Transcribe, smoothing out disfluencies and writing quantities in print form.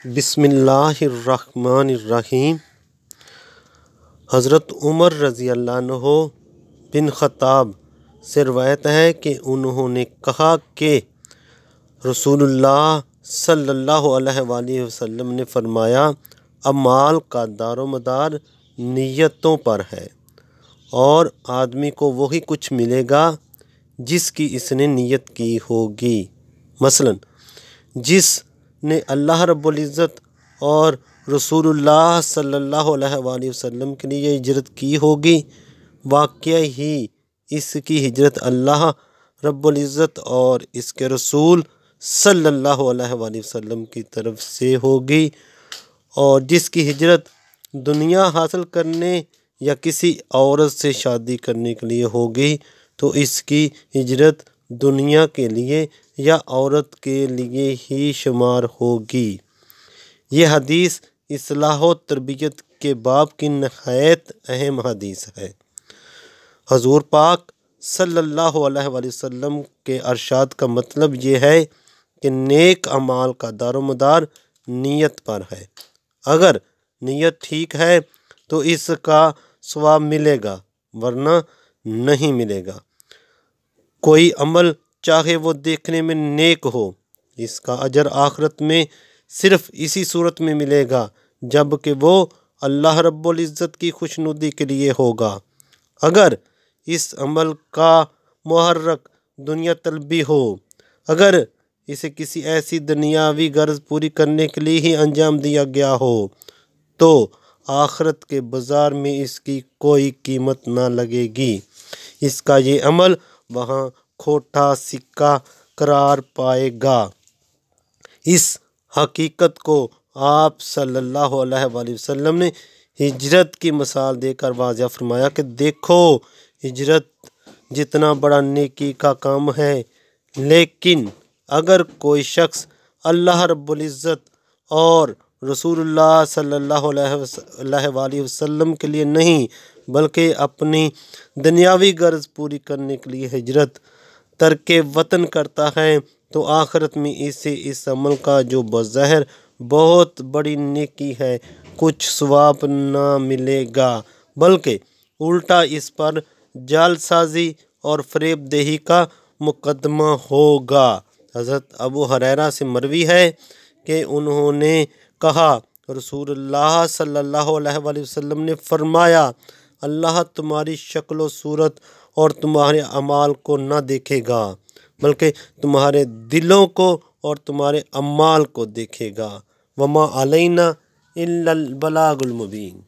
بسم اللہ الرحمن الرحیم۔ حضرت عمر رضی اللہ عنہ بن خطاب سے روایت ہے کہ انہوں نے کہا کہ رسول اللہ صلی اللہ علیہ وآلہ وسلم نے فرمایا، اعمال کا دار و مدار نیتوں پر ہے، اور آدمی کو وہی کچھ ملے گا جس کی اس نے نیت کی ہوگی۔ مثلا جس نے اللہ رب العزت اور رسول اللہ صلی اللہ علیہ وآلہ وسلم کے لیے ہجرت کی ہوگی، واقعہ ہی اس کی ہجرت اللہ رب العزت اور اس کے رسول صلی اللہ علیہ وآلہ وسلم کی طرف سے ہوگی، اور جس کی ہجرت دنیا حاصل کرنے یا کسی عورت سے شادی کرنے کے لیے ہوگی تو اس کی ہجرت دنیا کے لیے یا عورت کے لیے ہی شمار ہوگی۔ یہ حدیث اصلاح و تربیت کے باب کی نہایت اہم حدیث ہے۔ حضور پاک صلی اللہ علیہ وآلہ وسلم کے ارشاد کا مطلب یہ ہے کہ نیک اعمال کا دار و مدار نیت پر ہے۔ اگر نیت ٹھیک ہے تو اس کا ثواب ملے گا، ورنہ نہیں ملے گا۔ کوئی عمل چاہے وہ دیکھنے میں نیک ہو، اس کا اجر آخرت میں صرف اسی صورت میں ملے گا جب کہ وہ اللہ رب العزت کی خوشنودی کے لیے ہوگا۔ اگر اس عمل کا محرک دنیا طلبی ہو، اگر اسے کسی ایسی دنیاوی غرض پوری کرنے کے لیے ہی انجام دیا گیا ہو تو آخرت کے بازار میں اس کی کوئی قیمت نہ لگے گی۔ اس کا یہ عمل وہاں کھوٹا سکہ قرار پائے گا۔ اس حقیقت کو آپ صلی اللہ علیہ وآلہ وسلم نے ہجرت کی مثال دے کر واضح فرمایا کہ دیکھو، ہجرت جتنا بڑا نیکی کا کام ہے، لیکن اگر کوئی شخص اللہ رب العزت اور رسول اللہ صلی اللہ علیہ وآلہ وسلم کے لیے نہیں بلکہ اپنی دنیاوی غرض پوری کرنے کے لیے ہجرت ترک وطن کرتا ہے تو آخرت میں اسے اس عمل کا جو بظاہر بہت بڑی نیکی ہے کچھ ثواب نہ ملے گا، بلکہ الٹا اس پر جعل سازی اور فریب دہی کا مقدمہ ہوگا۔ حضرت ابو ہریرہ سے مروی ہے کہ انہوں نے کہا، رسول اللہ صلی اللہ علیہ وآلہ وسلم نے فرمایا، اللہ تمہاری شکل و صورت اور تمہارے اعمال کو نہ دیکھے گا بلکہ تمہارے دلوں کو اور تمہارے اعمال کو دیکھے گا۔ وما علینا الا البلاغ المبین۔